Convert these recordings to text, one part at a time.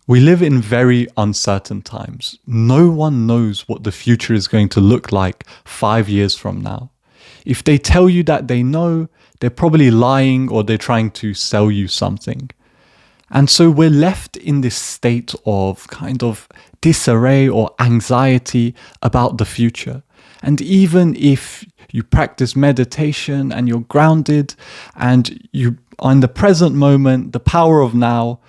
We live in very uncertain times. No one knows what the future is going to look like 5 years from now. If they tell you that they know, they're probably lying or they're trying to sell you something. And so we're left in this state of kind of disarray or anxiety about the future. And even if you practice meditation and you're grounded and you are in the present moment, the power of now,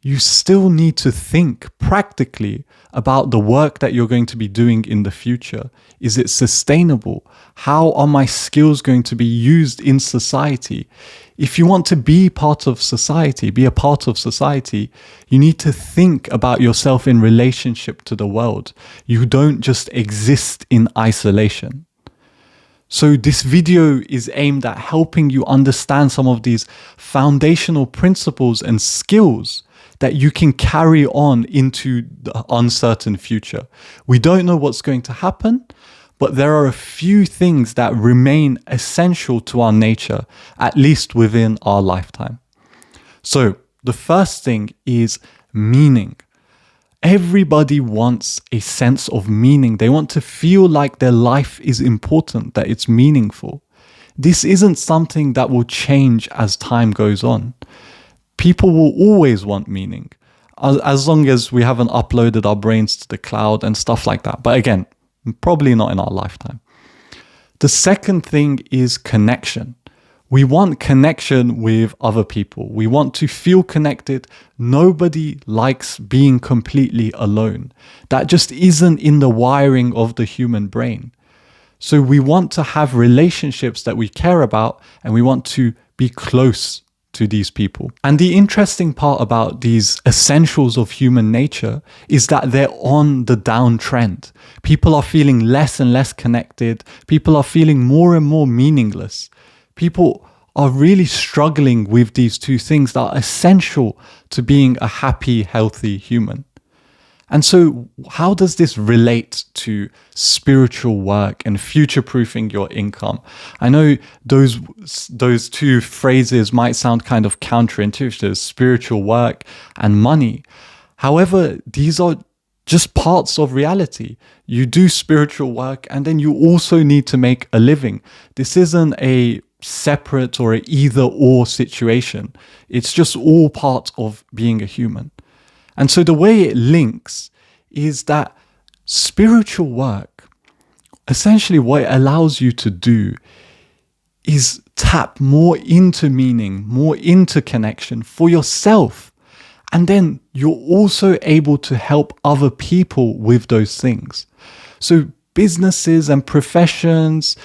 you still need to think practically about the work that you're going to be doing in the future. Is it sustainable? How are my skills going to be used in society? If you want to be part of society, be a part of society, you need to think about yourself in relationship to the world. You don't just exist in isolation. So this video is aimed at helping you understand some of these foundational principles and skills that you can carry on into the uncertain future. We don't know what's going to happen, but there are a few things that remain essential to our nature, at least within our lifetime. So the first thing is meaning. Everybody wants a sense of meaning. They want to feel like their life is important, that it's meaningful. This isn't something that will change as time goes on. People will always want meaning, as long as we haven't uploaded our brains to the cloud and stuff like that. But again, probably not in our lifetime. The second thing is connection. We want connection with other people. We want to feel connected. Nobody likes being completely alone. That just isn't in the wiring of the human brain. So we want to have relationships that we care about, and we want to be close to these people. And the interesting part about these essentials of human nature is that they're on the downtrend. People are feeling less and less connected. People are feeling more and more meaningless. People are really struggling with these two things that are essential to being a happy, healthy human. And so how does this relate to spiritual work and future-proofing your income? I know those two phrases might sound kind of counterintuitive, spiritual work and money. However, these are just parts of reality. You do spiritual work and then you also need to make a living. This isn't a separate or an either-or situation. It's just all part of being a human. And so the way it links is that spiritual work, essentially what it allows you to do is tap more into meaning, more into connection for yourself. And then you're also able to help other people with those things. So businesses and professions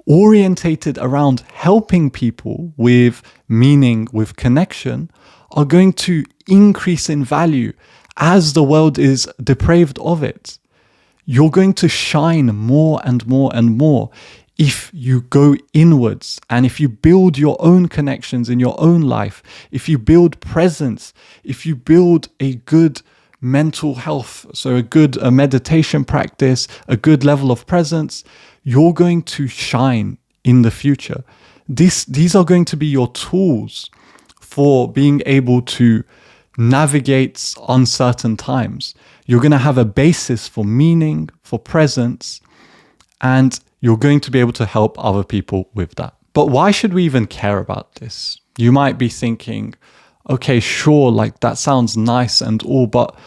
orientated around helping people with meaning, with connection, are going to increase in value as the world is depraved of it. You're going to shine more and more and more if you go inwards and if you build your own connections in your own life, if you build presence, if you build a good mental health, so a good meditation practice, a good level of presence, you're going to shine in the future. These are going to be your tools for being able to navigate uncertain times. You're going to have a basis for meaning, for presence, and you're going to be able to help other people with that. But why should we even care about this? You might be thinking, okay, sure, like that sounds nice and all, but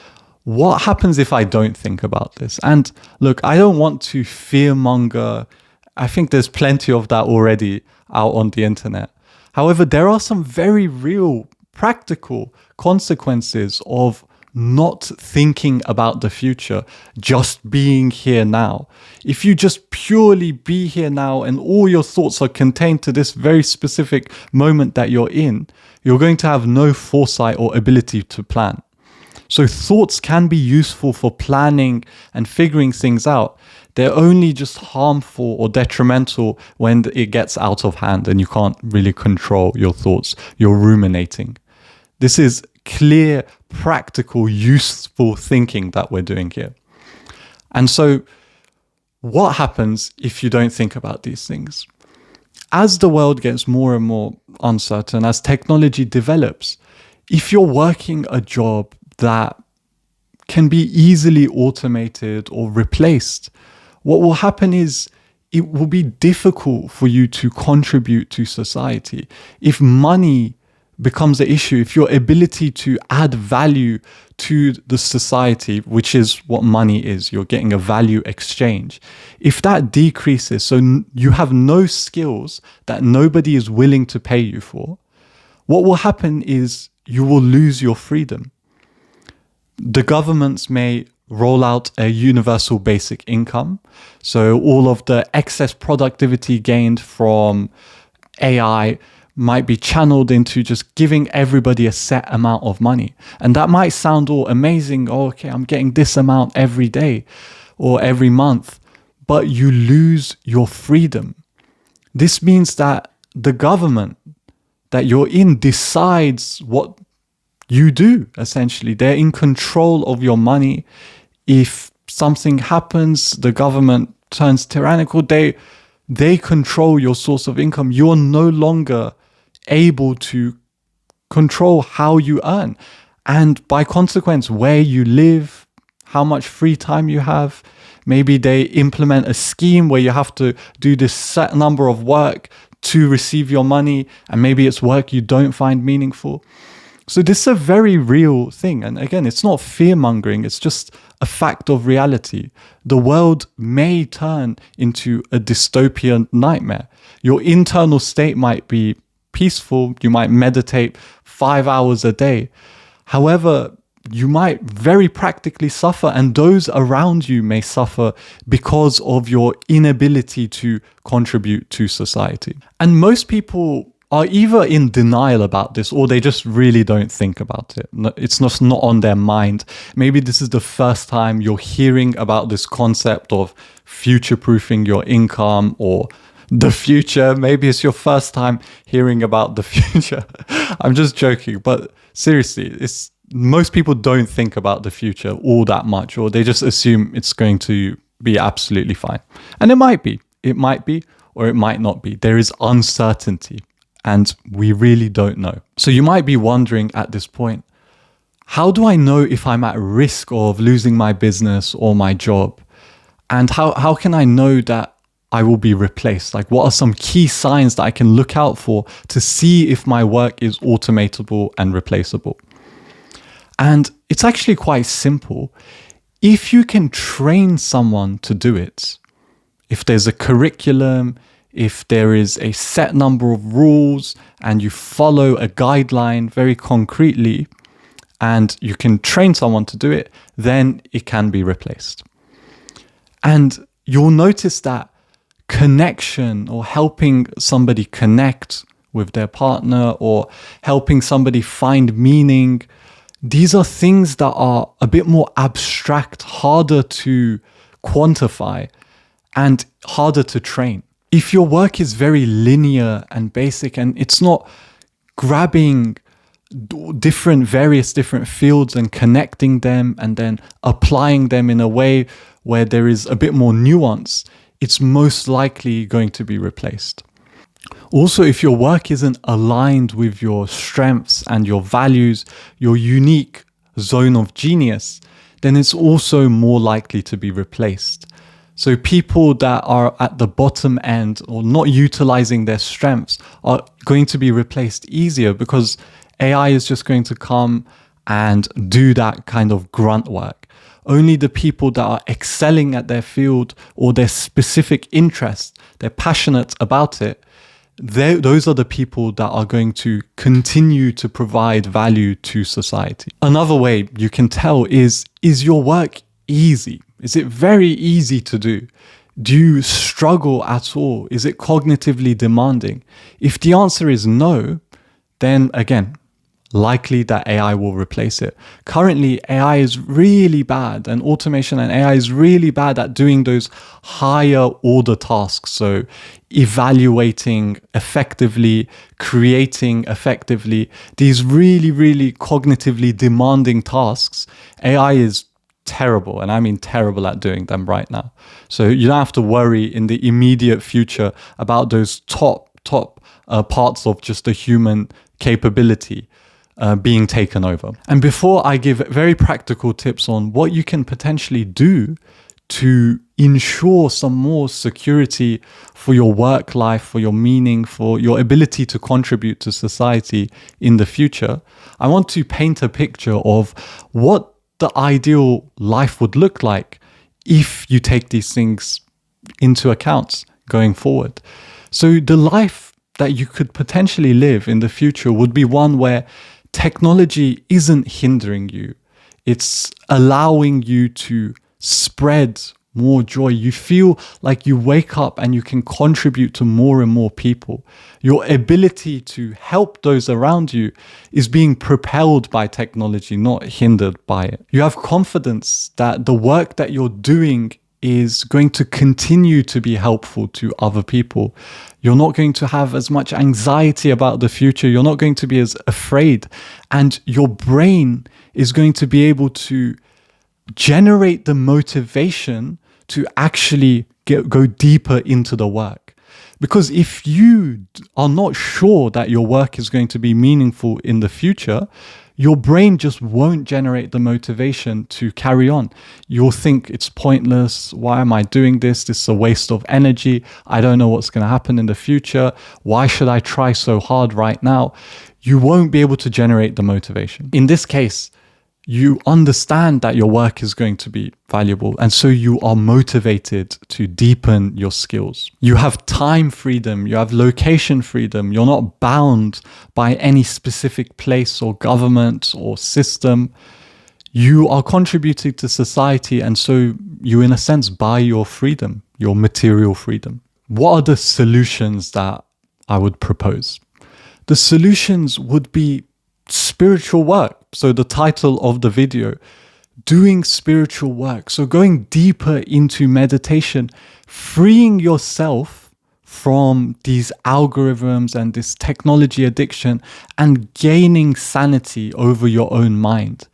what happens if I don't think about this? And look, I don't want to fearmonger. I think there's plenty of that already out on the internet. However, there are some very real practical consequences of not thinking about the future, just being here now. If you just purely be here now and all your thoughts are contained to this very specific moment that you're in, you're going to have no foresight or ability to plan. So thoughts can be useful for planning and figuring things out. They're only just harmful or detrimental when it gets out of hand and you can't really control your thoughts. You're ruminating. This is clear, practical, useful thinking that we're doing here. And so what happens if you don't think about these things? As the world gets more and more uncertain, as technology develops, if you're working a job that can be easily automated or replaced, what will happen is it will be difficult for you to contribute to society. If money becomes the issue, if your ability to add value to the society, which is what money is, you're getting a value exchange, if that decreases, so you have no skills that nobody is willing to pay you for, what will happen is you will lose your freedom. The governments may roll out a universal basic income. So all of the excess productivity gained from AI might be channeled into just giving everybody a set amount of money. And that might sound all amazing. Oh, okay, I'm getting this amount every day or every month, but you lose your freedom. This means that the government that you're in decides what you do, essentially. They're in control of your money. If something happens, the government turns tyrannical, they control your source of income. You're no longer able to control how you earn. And by consequence, where you live, how much free time you have. Maybe they implement a scheme where you have to do this set number of work to receive your money, and maybe it's work you don't find meaningful. So this is a very real thing. And again, it's not fear-mongering, it's just a fact of reality. The world may turn into a dystopian nightmare. Your internal state might be peaceful, you might meditate 5 hours a day. However, you might very practically suffer, and those around you may suffer because of your inability to contribute to society. And most people are either in denial about this or they just really don't think about it. It's just not on their mind. Maybe this is the first time you're hearing about this concept of future-proofing your income or the future. Maybe it's your first time hearing about the future. I'm just joking, but seriously, most people don't think about the future all that much, or they just assume it's going to be absolutely fine. And it might be, or it might not be. There is uncertainty, and we really don't know. So you might be wondering at this point, how do I know if I'm at risk of losing my business or my job? And how can I know that I will be replaced? Like, what are some key signs that I can look out for to see if my work is automatable and replaceable? And it's actually quite simple. If you can train someone to do it, if there's a curriculum, if there is a set number of rules and you follow a guideline very concretely and you can train someone to do it, then it can be replaced. And you'll notice that connection, or helping somebody connect with their partner, or helping somebody find meaning, these are things that are a bit more abstract, harder to quantify, and harder to train. If your work is very linear and basic, and it's not grabbing various different fields and connecting them and then applying them in a way where there is a bit more nuance, it's most likely going to be replaced. Also, if your work isn't aligned with your strengths and your values, your unique zone of genius, then it's also more likely to be replaced. So people that are at the bottom end or not utilizing their strengths are going to be replaced easier, because AI is just going to come and do that kind of grunt work. Only the people that are excelling at their field or their specific interest, they're passionate about it, those are the people that are going to continue to provide value to society. Another way you can tell is your work easy? Is it very easy to do? Do you struggle at all? Is it cognitively demanding? If the answer is no, then again, likely that AI will replace it. Currently, AI is really bad, and automation and AI is really bad at doing those higher order tasks. So evaluating effectively, creating effectively, these really, really cognitively demanding tasks, AI is terrible, and I mean terrible at doing them right now. So you don't have to worry in the immediate future about those top parts of just the human capability. being taken over. And before I give very practical tips on what you can potentially do to ensure some more security for your work life, for your meaning, for your ability to contribute to society in the future, I want to paint a picture of what the ideal life would look like if you take these things into account going forward. So the life that you could potentially live in the future would be one where technology isn't hindering you. It's allowing you to spread more joy. You feel like you wake up and you can contribute to more and more people. Your ability to help those around you is being propelled by technology, not hindered by it. You have confidence that the work that you're doing is going to continue to be helpful to other people. You're not going to have as much anxiety about the future. You're not going to be as afraid. And your brain is going to be able to generate the motivation to actually go deeper into the work. Because if you are not sure that your work is going to be meaningful in the future, your brain just won't generate the motivation to carry on. You'll think it's pointless. Why am I doing this? This is a waste of energy. I don't know what's going to happen in the future. Why should I try so hard right now? You won't be able to generate the motivation. In this case, you understand that your work is going to be valuable, and so you are motivated to deepen your skills. You have time freedom, you have location freedom, you're not bound by any specific place or government or system. You are contributing to society, and so you, in a sense, buy your freedom, your material freedom. What are the solutions that I would propose? The solutions would be spiritual work. So the title of the video, doing spiritual work. So going deeper into meditation, freeing yourself from these algorithms and this technology addiction and gaining sanity over your own mind.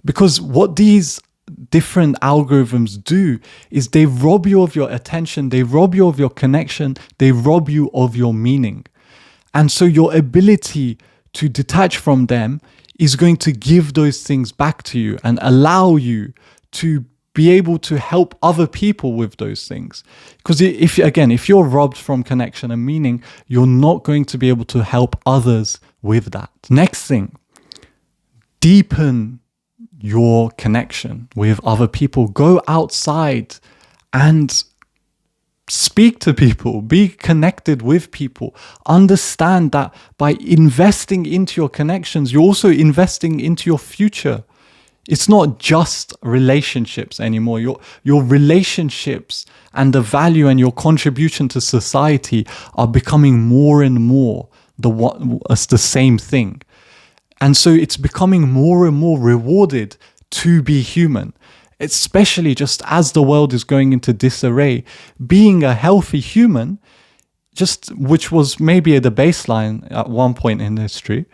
Because what these different algorithms do is they rob you of your attention, they rob you of your connection, they rob you of your meaning. And so your ability to detach from them is going to give those things back to you and allow you to be able to help other people with those things. Because if you're robbed from connection and meaning, you're not going to be able to help others with that. Next thing, deepen your connection with other people. Go outside and speak to people, be connected with people. Understand that by investing into your connections, you're also investing into your future. It's not just relationships anymore. Your relationships and the value and your contribution to society are becoming more and more the same thing. And so it's becoming more and more rewarded to be human. Especially just as the world is going into disarray, being a healthy human, which was maybe the baseline at one point in history,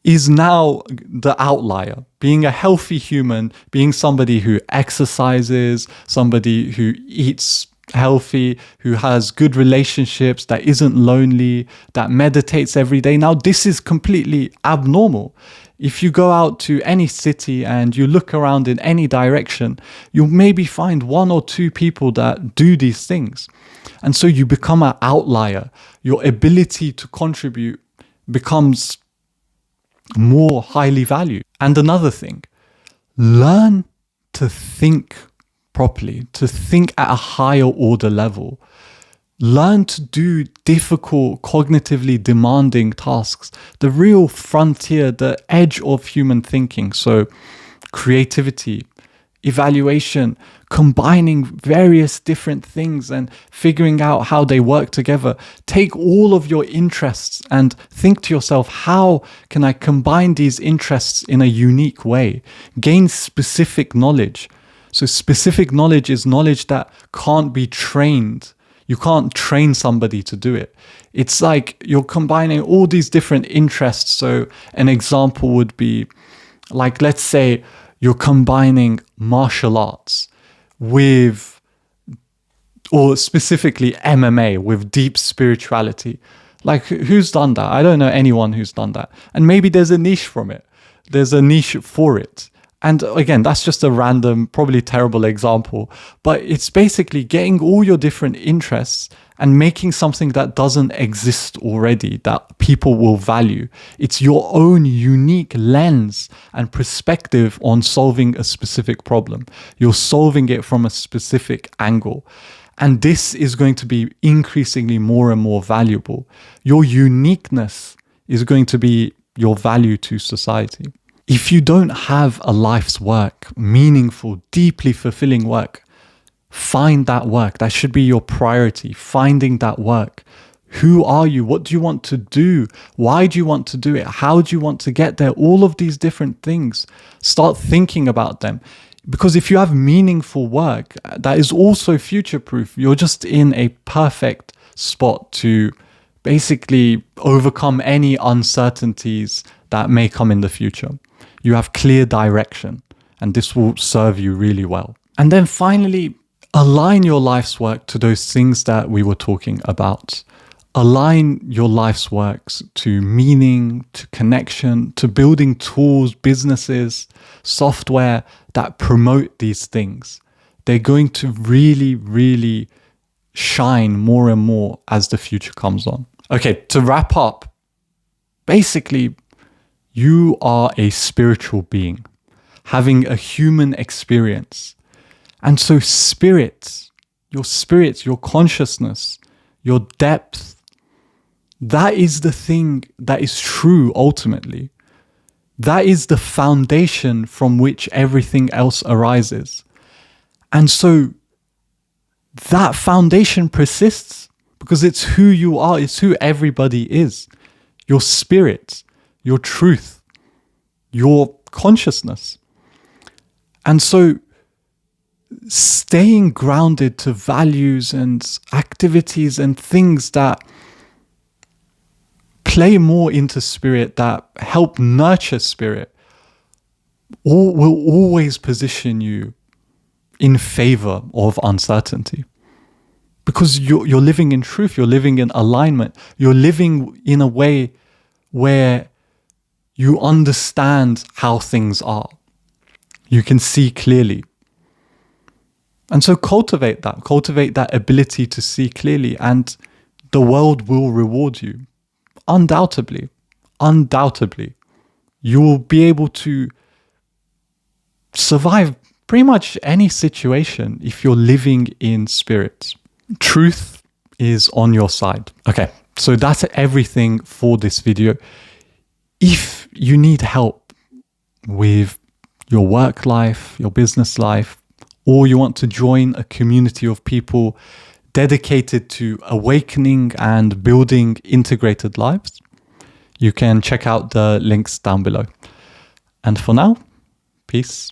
is now the outlier. Being a healthy human, being somebody who exercises, somebody who eats healthy, who has good relationships, that isn't lonely, that meditates every day. Now, this is completely abnormal. If you go out to any city and you look around in any direction, you'll maybe find one or two people that do these things. And so you become an outlier. Your ability to contribute becomes more highly valued. And another thing, learn to think properly, to think at a higher order level. Learn to do difficult, cognitively demanding tasks, the real frontier, the edge of human thinking. So creativity, evaluation, combining various different things and figuring out how they work together. Take all of your interests and think to yourself, how can I combine these interests in a unique way? Gain specific knowledge. So specific knowledge is knowledge that can't be trained. You can't train somebody to do it. It's like you're combining all these different interests. So an example would be like, let's say you're combining martial arts with, or specifically MMA with deep spirituality. Like, who's done that? I don't know anyone who's done that. And maybe there's a niche from it. There's a niche for it. And again, that's just a random, probably terrible example, but it's basically getting all your different interests and making something that doesn't exist already, that people will value. It's your own unique lens and perspective on solving a specific problem. You're solving it from a specific angle. And this is going to be increasingly more and more valuable. Your uniqueness is going to be your value to society. If you don't have a life's work, meaningful, deeply fulfilling work, find that work. That should be your priority, finding that work. Who are you? What do you want to do? Why do you want to do it? How do you want to get there? All of these different things. Start thinking about them. Because if you have meaningful work that is also future-proof, you're just in a perfect spot to basically overcome any uncertainties that may come in the future. You have clear direction, and this will serve you really well. And then finally, align your life's work to those things that we were talking about. Align your life's works to meaning, to connection, to building tools, businesses, software that promote these things. They're going to really, really shine more and more as the future comes on. Okay, to wrap up, basically, you are a spiritual being having a human experience. And so spirit, your consciousness, your depth, that is the thing that is true ultimately. That is the foundation from which everything else arises. And so that foundation persists because it's who you are, it's who everybody is. Your spirit, your truth, your consciousness. And so staying grounded to values and activities and things that play more into spirit, that help nurture spirit, will always position you in favor of uncertainty. Because you're living in truth, you're living in alignment, you're living in a way where you understand how things are. You can see clearly. And so cultivate that ability to see clearly, and the world will reward you. Undoubtedly. You will be able to survive pretty much any situation if you're living in spirit. Truth is on your side. Okay, so that's everything for this video. If you need help with your work life, your business life, or you want to join a community of people dedicated to awakening and building integrated lives, you can check out the links down below. And for now, peace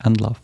and love.